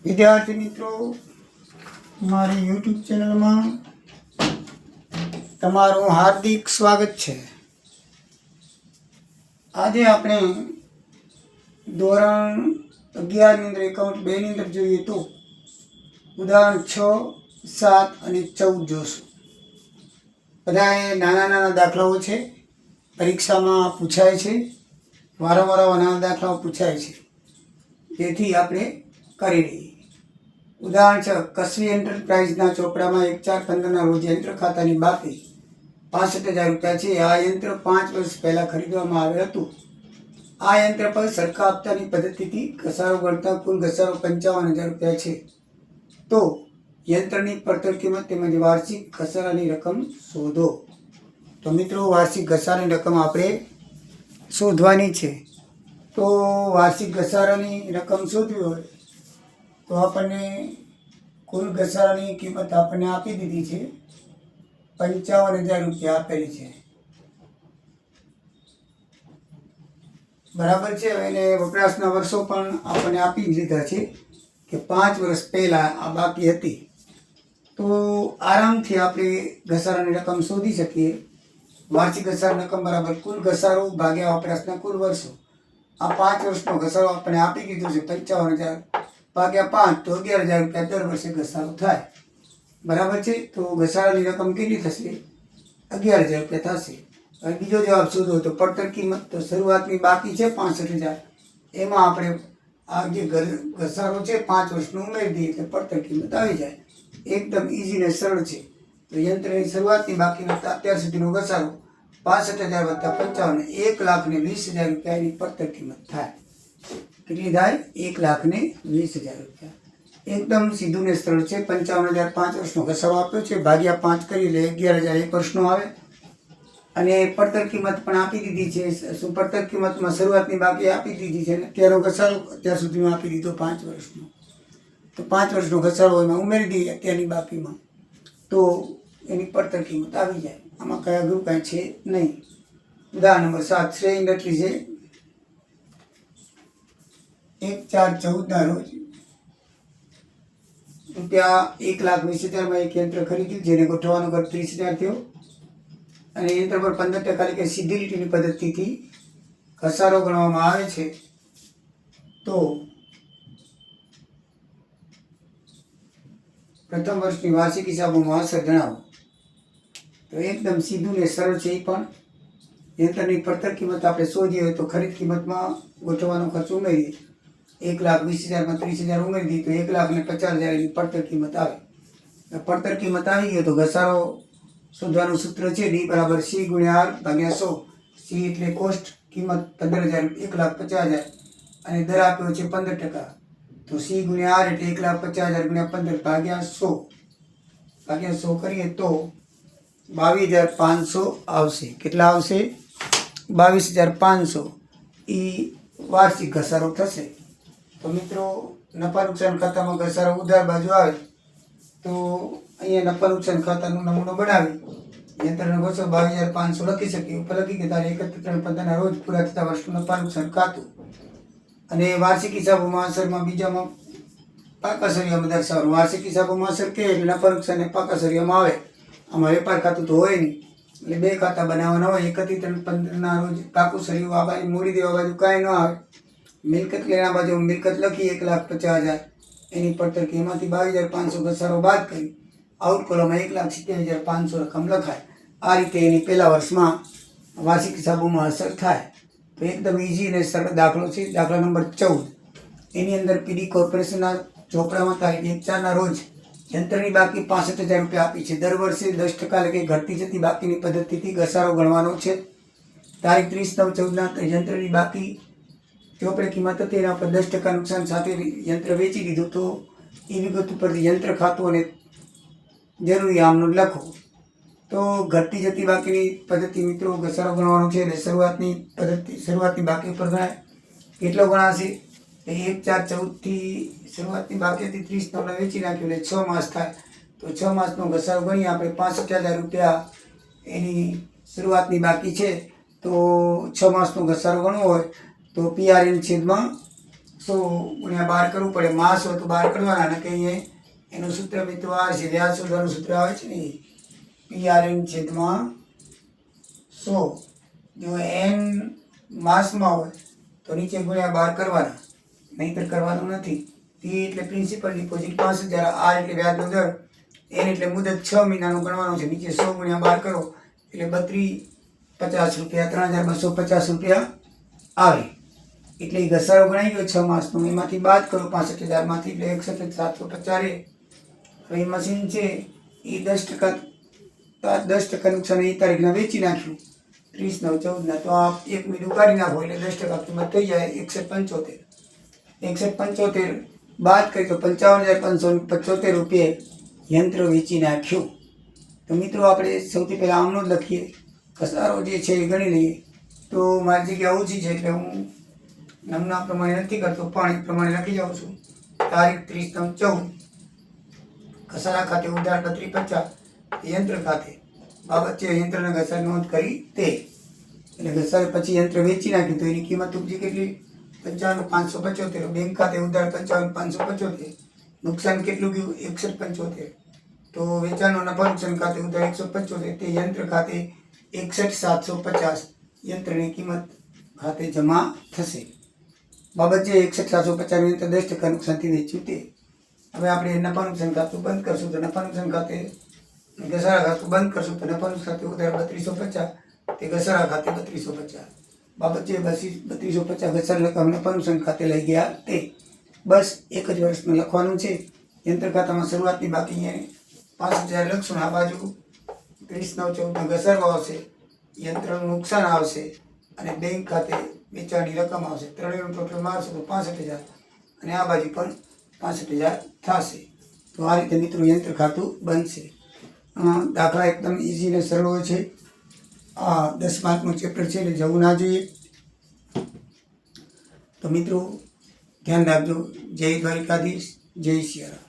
વિદ્યાર્થી મિત્રો, મારી યુટ્યુબ ચેનલમાં તમારું હાર્દિક સ્વાગત છે। આજે આપણે ધોરણ 11 ની અંદર એકાઉન્ટ 2 ની અંદર જોઈએ તો ઉદાહરણ 6, 7 અને 14 જોશું। બધાએ નાના નાના દાખલાઓ છે, પરીક્ષામાં પૂછાય છે, વારંવાર નાના દાખલાઓ પૂછાય છે, તેથી આપણે કરી લઈએ। ઉદાહરણ 6, કસ્વી એન્ટરપ્રાઇઝના ચોપડામાં 1/4/15 રોજ યંત્ર ખાતાની બાકી 65,000 રૂપિયા છે। આ યંત્ર 5 વર્ષ પહેલાં ખરીદવામાં આવેલ હતું। આ યંત્ર પર સરખા હપ્તાની પદ્ધતિથી ઘસારો ગણતા કુલ ઘસારો 55,000 રૂપિયા છે। તો યંત્રની પડતર કિંમત તેમજ વાર્ષિક ઘસારાની રકમ શોધો। તો મિત્રો, વાર્ષિક ઘસારાની રકમ આપણે શોધવાની છે। તો વાર્ષિક ઘસારાની રકમ શોધવી હોય તો આપણને કુલ ઘસારાની કિંમત આપણને આપી દીધી છે, 55,000 રૂપિયા આપેલી છે, બરાબર છે। એને વપરાશના વર્ષો પણ આપણને આપી દીધા છે કે 5 વર્ષ પહેલાં આ બાકી હતી। તો આરામથી આપણે ઘસારાની રકમ શોધી શકીએ। વાર્ષિક ઘસારાની રકમ બરાબર કુલ ઘસારો ભાગ્યા વપરાશના કુલ વર્ષો। આ 5 વર્ષનો ઘસારો આપણને આપી દીધો છે 55,000 ભાગ્યા 5 તો 11,000 રૂપિયા દર વર્ષે ઘસારો થાય, બરાબર છે। તો ઘસારાની રકમ કેટલી થશે? 11,000 રૂપિયા થશે। હવે બીજો જવાબ શોધો તો પડતર કિંમત, તો શરૂઆતની બાકી છે 65,000, એમાં આપણે આ જે ઘસારો છે 5 વર્ષનો ઉમેરી દઈએ એટલે પડતર કિંમત આવી જાય। એકદમ ઇઝી ને સરળ છે। તો યંત્રની શરૂઆતની બાકી વત્તા અત્યાર સુધીનો ઘસારો 65,000 વત્તા 55, 1,20,000 રૂપિયાની પડતર કિંમત થાય। કેટલી થાય? 1,20,000 રૂપિયા। એકદમ સીધું ને સરળ છે। 55,000 5 વર્ષનો ઘસારો આપ્યો છે, ભાગ્યા 5 કરી એટલે 11,000 એક વર્ષનો આવે। અને પડતર કિંમત પણ આપી દીધી છે। શું પડતર કિંમતમાં શરૂઆતની બાકી આપી દીધી છે અને અત્યારનો ઘસારો અત્યાર સુધીમાં આપી દીધો 5 વર્ષનો। તો 5 વર્ષનો ઘસારો એમાં ઉમેરી દઈએ અત્યારની બાકીમાં, તો એની પડતર કિંમત આવી જાય। આમાં કયા અઘરું કાંઈ છે નહીં। ઉદાહરણ નંબર 7, શ્રેય ઇન્ડસ્ટ્રી છે 1/4/14 રોજ રૂપિયા 1,20,000 એક યંત્ર ખરીદ્યું, જેને ગોઠવવાનો ખર્ચ 30,000 થયો અને યંત્ર પર 15% એટલે કે સીધી લીટીની પદ્ધતિથી ઘસારો ગણવામાં આવે છે। તો પ્રથમ વર્ષની વાર્ષિક હિસાબોમાં અસર જણાવો। તો એકદમ સીધું ને સરળ છે। એ પણ યંત્રની પડતર કિંમત આપણે શોધીએ હોય તો ખરીદ કિંમતમાં ગોઠવવાનો ખર્ચ ઉમેરીએ, 1,20,000માં 30,000 ઉમેરી દઈએ તો 1,50,000 એની પડતર કિંમત આવે। પડતર કિંમત આવી ગઈ તો ઘસારો શોધવાનું સૂત્ર છે D બરાબર C ગુણ્યા R ભાગ્યા 100। C એટલે કોસ્ટ, કિંમત 15,000, 1,50,000 અને દર આપ્યો છે 15%। તો C ગુણ્યા R એટલે 1,50,000 ગુણ્યા 15 ભાગ્યા 100 કરીએ તો 22,500 આવશે। કેટલા આવશે? 22,500 એ વાર્ષિક ઘસારો થશે। તો મિત્રો, નફા નુકસાન ખાતામાં ઘસારો ઉધાર બાજુ આવે તો અહીંયા નફા નુકસાન ખાતાનો નમૂનો બનાવી યંત્રનો ઘસારો 22,500 લખી શકીએ। ઉપર લખી કે તારીખ 31/15 રોજ પૂરા થતા વર્ષનું નફા નુકસાન ખાતું અને વાર્ષિક હિસાબોમાં અસરમાં બીજામાં પાકા સળિયામાં દર્શાવવાનું। વાર્ષિક હિસાબોમાં અસર કે એટલે નફા નુકસાન પાકા સળિયામાં આવે। આમાં વેપાર ખાતું તો હોય નહીં એટલે 2 ખાતા બનાવવાના હોય। 31/15 રોજ પાકું સળિયું આ બાજુ મોડી દેવા બાજુ કાંઈ ન આવે। મિલકત લેણા બાજુ મિલકત લખી 1,50,000 એની પડતર કે એમાંથી 22,500 ઘસારો બાદ કરી આઉટ કોલમમાં 1,70,500 રકમ લખાય। આ રીતે એની પહેલા વર્ષમાં વાર્ષિક હિસાબોમાં અસર થાય। તો એકદમ ઇઝી અને સરળ દાખલો છે। દાખલા નંબર 14, એની અંદર પીડી કોર્પોરેશનના ચોપડામાં તારીખ 1/4 રોજ યંત્રની બાકી 65,000 રૂપિયા આપી છે। દર વર્ષે 10% એટલે કે ઘટતી જતી બાકીની પદ્ધતિથી ઘસારો ગણવાનો છે। તારીખ 30/9/14 યંત્રની બાકી ચોપડે કિંમત હતી એના પર 10% નુકસાન સાથે યંત્ર વેચી દીધું। તો એ વિગત ઉપરથી યંત્ર ખાતું અને જરૂરી આમનો લખો। તો ઘટતી જતી બાકીની પદ્ધતિ મિત્રો ઘસારો ગણવાનો છે એટલે શરૂઆતની બાકી ઉપર ગણાય। કેટલો ગણાશે? 1/4/14 શરૂઆતની બાકી હતી 30/9 વેચી નાખ્યું એટલે 6 માસ થાય। તો 6 માસનો ઘસારો ગણીએ આપણે 65,000 રૂપિયા એની શરૂઆતની બાકી છે। તો 6 માસનો ઘસારો ગણવો હોય તો PRN/100 100 × 12 કરવું પડે. માસ હોય તો 12 કરવાના. અને કે અહીંયા એનું સૂત્ર મિત્રો આ છે. વ્યાસ શોધવાનું સૂત્ર આવે છે ને PRN/100. જો n માસમાં હોય તો નીચે ×12 કરવાના, નહીંતર કરવાનું નથી. P એટલે પ્રિન્સિપલ ડિપોઝિટ 5000, R એટલે વ્યાજનો દર, N એટલે મુદત 6 મહિનાનું ગણવાનું છે. નીચે 100 × 12 કરો એટલે 3250 રૂપિયા, 3250 રૂપિયા આવે. એટલે એ ઘસારો ગણાઈ ગયો 6 માસનો. એમાંથી બાદ કરો 65,000 માંથી એટલે 61,750 રહે. હવે એ મશીન છે એ 10% નુકસાન એ તારીખના વેચી નાખ્યું 30/9/14 તો આ એક મીઠું કાઢી નાખો એટલે 10% કિંમત થઈ જાય 6175. 6175 બાદ કરી તો 55,575 રૂપિયે યંત્ર વેચી નાખ્યું. તો મિત્રો આપણે સૌથી પહેલાં આમનો જ લખીએ. ઘસારો જે છે એ ગણી લઈએ. તો મારી જગ્યા ઓછી છે એટલે હું નમૂના પ્રમાણે નથી કરતો, પણ એ પ્રમાણે લખી જાઉં છું. તારીખ 30/9/14, ઘસારા ખાતે ઉધાર 3250, યંત્ર ખાતે બાબત છે યંત્રના ઘસાર નોંધ કરી તે. એટલે ઘસારે પછી યંત્ર વેચી નાખ્યું તો એની કિંમત ઉપજી કેટલી? 55,575. બેંક ખાતે ઉધાર 55,575, નુકસાન કેટલું ગયું? 6175. તો વેચાણનો નફા નુકસાન ખાતે ઉધાર 175, તે યંત્ર ખાતે 61,750 યંત્રની કિંમત ખાતે જમા થશે. બાબત છે 61,750 યંત્ર 10% નુકસાનથી વેચ્યું તે. હવે આપણે નફા નુકસાન ખાતું બંધ કરશું તો નફા નુકસાન ખાતે ઘસારા ખાતું બંધ કરશું તો નફા નુકસાન ખાતે ઉધાર 3250, તે ઘસારા ખાતે 3250. બાબત છે 3250 ઘસારા રકમ નફા નુકસાન ખાતે લઈ ગયા તે. બસ એક જ વર્ષનું લખવાનું છે. યંત્ર ખાતામાં શરૂઆતની બાકી 5,000 લખશું. આ બાજુ 30/9/14 ઘસારો આવશે, યંત્રનું નુકસાન આવશે અને બેંક ખાતે વેચાણની રકમ આવશે. ત્રણેયનું ટોટલ મારશું તો 65,000 અને આ બાજુ પણ 65,000 થશે. તો આ રીતે મિત્રો યંત્ર ખાતું બનશે. દાખલા એકદમ ઇઝી અને સરળ હોય છે. આ 10 માર્કનું ચેપ્ટર છે એટલે જવું ના જોઈએ. તો મિત્રો ધ્યાન રાખજો. જય દ્વારિકાધીશ, જય સિયારામ.